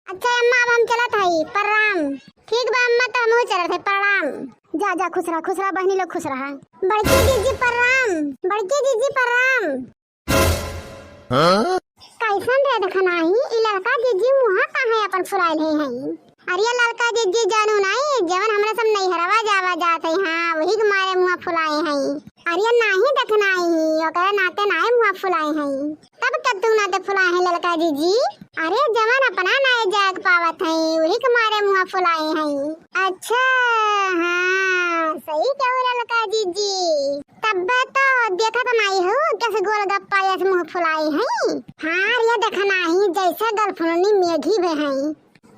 अच्छा अम्मा अब हम चलत हई प्रणाम। ठीक बा अम्मा तो हमहू चलत हई प्रणाम। जा जा खुश रहा बहनी लोग खुश रहा। बड़की दीदी प्रणाम, बड़की दीदी प्रणाम। कैसन रे देखना ही ई लड़का दीदी मुहा काहे अपन फुलाइल है। अरे लड़का दीदी जानू नहीं जवन हमरा सब नहीं हरवा जावा जात है। हां वही के मारे मुहा फुलाए हैं। अरे नहीं देखना ही ओकरा नाते नहीं मुहा फुलाए हैं। तब तक तू नाते फुलाए हैं लड़का दीदी। अरे जवन अपना नहीं जाग पावत है वही के मारे मुहा फुलाए हैं। अच्छा हां सही कहो लड़का दीदी। तब तो देखा तो नहीं हो कैसे गोलगप्पा ऐसे मुंह फुलाए हैं। हां ये देखना ही जैसे गलफुनी मेघी में है।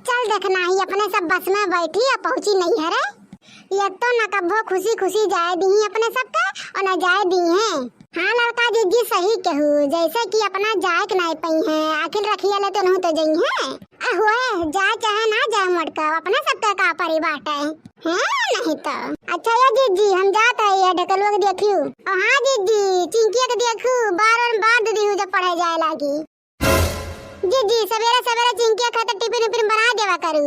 चल देखना ही अपने सब बस में बैठी या पहुंची नहीं है रे। ये तो न कब्बो खुशी खुशी जाए दी अपने सबके और न जाए दी है। हाँ लड़का दीदी सही कहू जैसे कि अपना जाए के नहीं पई है आखिर रखिए ले तो नहीं तो जई है। होए जाए चाहे ना जाए मटका अपने सबका का परिवार है नहीं तो। अच्छा ये दीदी हम जाते हैं ये ढकलुआ के देखियो। हाँ दीदी चिंकिया के देखू बार बाद दी जब पढ़े जाए लागी। दीदी सवेरे सवेरे चिंकिया खाते टिफिन उफिन बना देवा करू।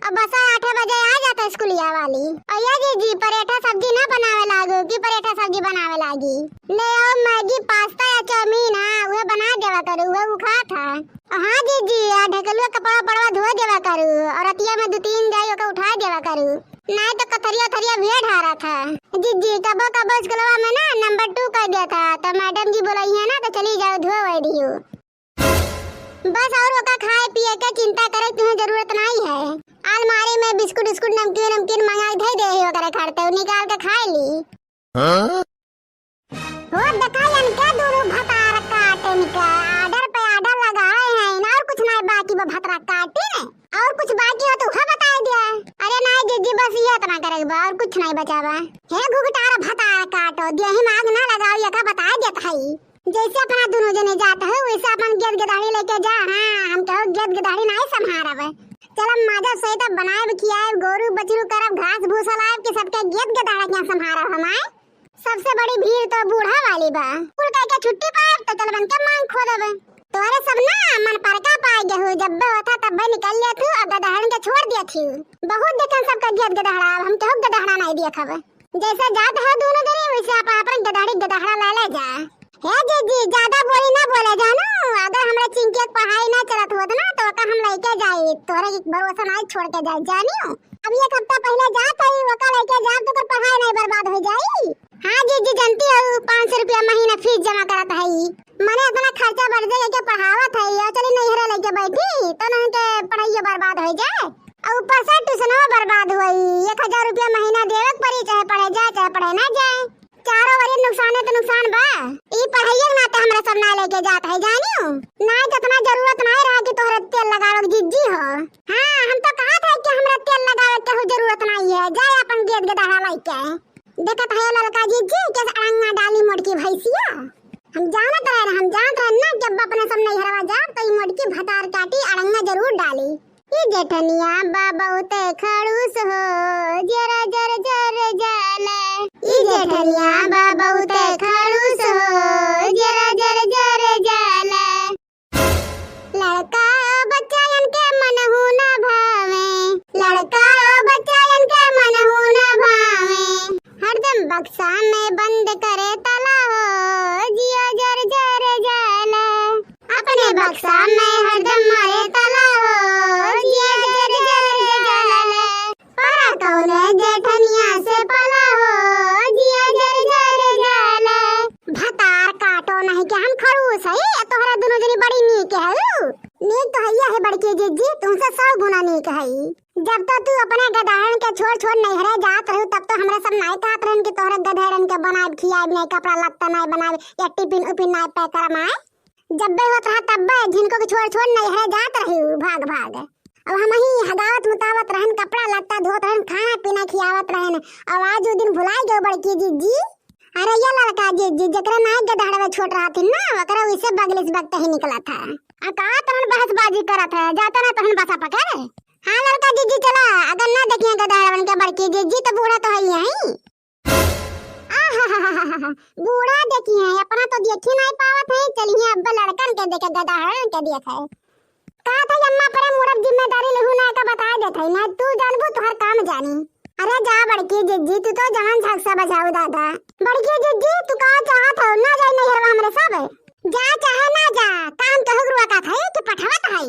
अब बस 8 बजे आ जाता स्कूलिया वाली। और ये दीदी पराठा सब्जी ना बनावे लागू कि पराठा सब्जी बनावे लागी। ले आओ मैगी पास्ता या चाउमीन वो बना देवा करू वो खा था। हाँ दीदी ढकलुआ कपड़ा बड़वा धो देवा करू और अतिया में 2-3 जाई ओके उठा देवा करू। नहीं तो कथरिया थरिया भेड़ हारा था। दीदी कबो कबो स्कूलवा में ना नंबर 2 कर दिया था तो मैडम जी बोलाई है ना तो चली जाओ धो वही दियो। बस और वो का खाए पिए के चिंता करे तुम्हें जरूरत नहीं है। अलमारी में बिस्कुट बिस्कुट नमकीन नमकीन मंगा दे दे वगैरह खाते हो निकाल के खा ली। हो देखा इनका दूर भतार काटे निका आर्डर पे आर्डर लगाए हैं ना और कुछ नहीं बाकी वो भतरा काटे ने और कुछ बाकी हो तो वो बता दिया। अरे नहीं दीदी बस ये इतना करेगा और कुछ नहीं बचावा है। घुघटारा भतार काटो देही में आग ना लगाओ ये का बता देता है। जैसे अपना दोनों जने जाता है वैसे अपन गेद गदाड़ी लेके जा। हाँ हम कहो गेद गदाड़ी नहीं संभारब। चल माजा सही तो बनाए किया गोरू बछरू करब घास भूसा लाए के सबके गेद गदाड़ा क्या संभारब हमारे। सबसे बड़ी भीड़ तो बूढ़ा वाली बा कुल कह के छुट्टी पाए तो चल बन के मांग खो देबे। तोरे सब ना मन पर का पाए गए जब होता तब निकल ले थू और गदाड़न के छोड़ दिया थी। बहुत देखन सबका गेद गदाड़ा हम कहो गदाड़ा नहीं दिया खबे। जैसे जात है दोनों जने वैसे अपन गदाड़ी गदाड़ा ले जा। हे जीजी ज्यादा बोली ना बोले जानो। अगर हमरा चिंकी की पढ़ाई ना चलत होत ना तो का हम लेके जाई तोरे भरोसा नहीं छोड़ के जाई जानियो। अब एक हफ्ता पहले जात है वो का लेके जा तो पढ़ाई नहीं बर्बाद हो जाई। हां जीजी जानती हो 500 रुपया महीना फीस जमा करत है। मने इतना खर्चा बढ़ जाए के पढ़ावत है या चली नहीं हरा लेके बैठी तो नहीं के पढ़ाई बर्बाद हो जाए और ऊपर से ट्यूशनवा बर्बाद हुई। 1000 रुपया महीना देवे पड़ी चाहे पढ़े जाए चाहे पढ़े ना जाए। चारों बारी नुकसान है तो नुकसान बा। ई पढ़ाई ना तो हमरा सब ना लेके जात है जानियो। नहीं तो इतना जरूरत नहीं रहा कि तोहरे तेल लगावे जीजी हो। हां हम तो कहा था कि हमरा तेल लगावे के जरूरत नहीं है जाए अपन गेद गदाड़ा लेके। देखत है लड़का जीजी कैसे अड़ंगा डाली मोटकी भैंसिया। हम जानत रहे ना जब अपने सब नहीं हरवा जा तो ई मोटकी भतार काटी अड़ंगा जरूर डाली। ये जेठनिया बा बहुत खड़ूस हो जरा जर जर जाले। ये जेठनिया बा बहुत खड़ूस हो जरा जर जर जाले। लड़का बच्चायन के मन हो ना भावे लड़का बच्चायन के मन हो ना भावे। हरदम बक्सा में बंद करे तला हो जिया जर जर जाले। अपने बक्सा में हरदम मारे तला हो जिया जर जर जाले। पर कौन जेठनिया से पला हो जिया जर जर जाले। भतार काटो नहीं कि हम खड़ूस है तोहरा दोनों जनी बड़ी नीक है। नीक तो हैया है बड़की जीजी तुमसे 100 गुना नीक है। जब तो तू अपने गधाड़न के छोड़ नहीं हरे जात रहू तब तो हमरा सब नहीं कहत रहन कि तोहरे गधाड़न के बनाए खियाए नहीं कपड़ा लत्ता नहीं बनाए या टिफिन उफिन नहीं पैक करमाए। जब बे होत रहा तब जिनको के छोड़ नहीं हरे जात रहू भाग भाग। अब हम ही हगावत मुतावत रहन कपड़ा लत्ता धोत रहन खाना पीना खियावत रहन। अब आज वो दिन भुला गए बड़की जीजी। अरे ये लड़का जीजी जकरा नहीं गधाड़ा में छोड़ रहा थी ना वकरा वैसे बगल से बगते ही निकला था। का तरन बहसबाजी करत है जाता ना तहन बसा पकड़। हाँ लड़का जीजी चला अगर ना देखिए गधाड़ा बन के बड़की जीजी तो बूढ़ा तो है यही। बूढ़ा देखिए अपना तो देखी नहीं पावत है। चलिए अब लड़कन के देखे गधाड़न के देखे। कहा था अम्मा पर मुरब जिम्मेदारी बताई ना, तू जानबू तो हर काम जानी। अरे जा बड़की जिज्जी, तू तो जहां झगसा बजाऊ दादा। बड़की जिज्जी तू का चाहत हो, ना जाए नहीं हरवा हमरे सब जा, चाहे ना जा, काम तो हुआ का था कि पठावत है।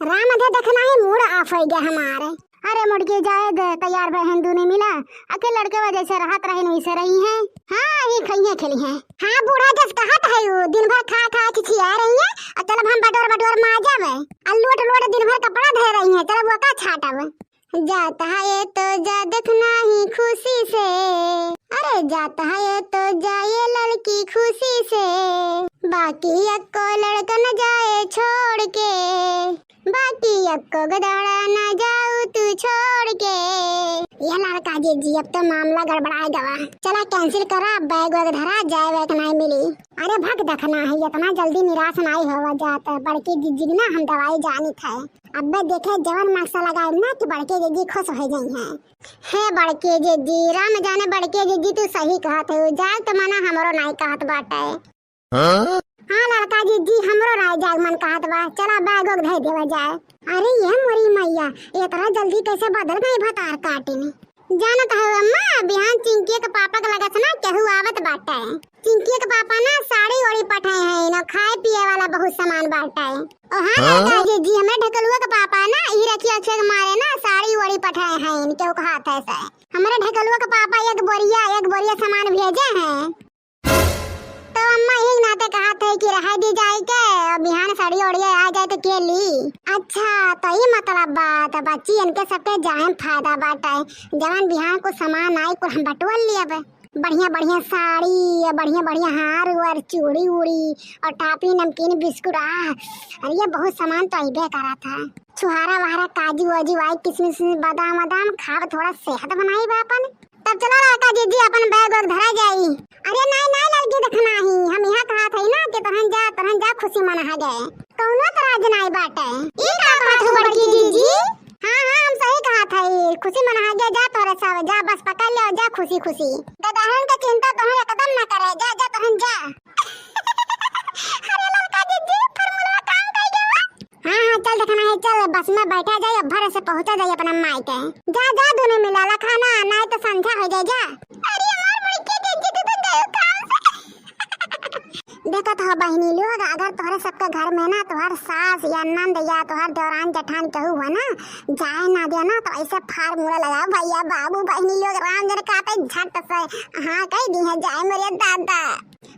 राम अधे देखना ही मूड ऑफ हो गया हमारे। अरे मुड़के जाए दे, तैयार बहन दूने मिला, अके लड़के वजह से राहत रही नहीं से रही है। हाँ ये खइया खेली है। हाँ बूढ़ा जस कहत है वो दिन भर खा खा के खिया रही है, और चल हम बटोर बटोर मा जावे, अल्लूट लोट दिन भर कपड़ा धो रही है, चल वो का छाटव। जाता है तो जा देखना ही खुशी से, अरे जाता है तो जाए लड़की खुशी से, बाकी अक्को लड़का न जाए छोड़ के, बाकी अक्को गदाड़ा न जाऊ तू छोड़ के। ये लड़का जी अब तो मामला गड़बड़ा गवा, चला कैंसिल करा, बैग वैग धरा, जाए वैग नहीं मिली। अरे भग देखना है, इतना जल्दी निराश नहीं होवा जाता। बड़की जिज्जी ना हम दवाई जानी थे, अब देखे जवन मार्क्सा लगाए ना कि बड़के जिज्जी खुश हो गई हैं। हे बड़के जिज्जी, राम जाने बड़के जिज्जी तू सही कहत है, जाग तो मना हमरो नहीं कहत बाटे। हाँ लड़का जिज्जी हमरो राय जाग मन कहत बा, चला बैग वैग धर देवा जाए। अरे ये मोरी मैया, ये तरह जल्दी कैसे बदल गई भतार काटे में। जानत है अम्मा, बिहान चिंकी के पापा के लगत ना केहू आवत बाटे। चिंकी के पापा ना साड़ी ओड़ी पठाए हैं ना, खाए पिए वाला बहुत सामान बाटे। ओ हाँ लड़का जिज्जी, हमें ढकलुआ के पापा ना ही रखी अक्षय के मारे ना साड़ी ओड़ी पठाए हैं, इनके को हाथ है से। हमारे ढकलुआ के पापा एक बोरिया सामान भेजे हैं, तो अम्मा यही नाते कहा थे कि रह दी जाए के, बिहान साड़ी ओढ़िए आ जाए तो के ली। अच्छा तो ये मतलब बात, बच्ची इनके सबके जाए फायदा बाटा है, जवान बिहान को सामान आई को हम बटोल लिया बे, बढ़िया बढ़िया साड़ी, बढ़िया बढ़िया हार और चूड़ी उड़ी और टापी नमकीन बिस्कुट, अरे ये बहुत सामान तो अबे करा था। छुहारा वहारा काजू वाजू आई किसमिस बादाम वादाम खाव, थोड़ा सेहत बनाई बापन। तब चलो लड़का जिज्जी अपन बैग वैग धरा जाई। अरे नहीं नहीं लड़की देखना ही, हम यहाँ कहा थे ना कि तहन जा खुशी मना गए, कौनो तरह नहीं बाटे। ई का बात हो बड़की जिज्जी? हाँ हम सही कहा था, खुशी मना गए, जा तोरे सब जा, बस पकड़ ले जा खुशी खुशी, गदाहन का चिंता तोहरे कदम ना करे, जा जा तहन जा। अरे लड़का जिज्जी फार्मूला काम कर गया। हाँ चल देखना है, चल बस में बैठा जाए, भर से पहुंचा जाए अपना माई के, जा जा दोनों मिला ला खाना, नहीं तो संध्या हो जाए जा। अरे हमार बड़की जिज्जी तू तो गयो काम से। देखो तो बहनी लोग, अगर तोहरे सबके घर में ना तोहर सास या नंद या तोहर देवरान जेठान कहू है ना जाए ना दे ना, तो ऐसे फार्मूला लगाओ भैया बाबू बहनी लोग, राम जन काटे झट से हाँ कह दी है जाए मेरे दादा।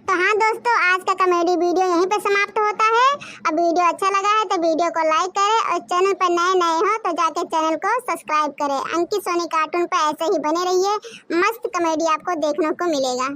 तो हाँ दोस्तों, आज का कॉमेडी वीडियो यहीं पे समाप्त होता है। अब वीडियो अच्छा लगा है तो वीडियो को लाइक करें, और चैनल पर नए हो तो जाके चैनल को सब्सक्राइब करें। अंकित सोनी कार्टून पर ऐसे ही बने रहिए, मस्त कॉमेडी आपको देखने को मिलेगा।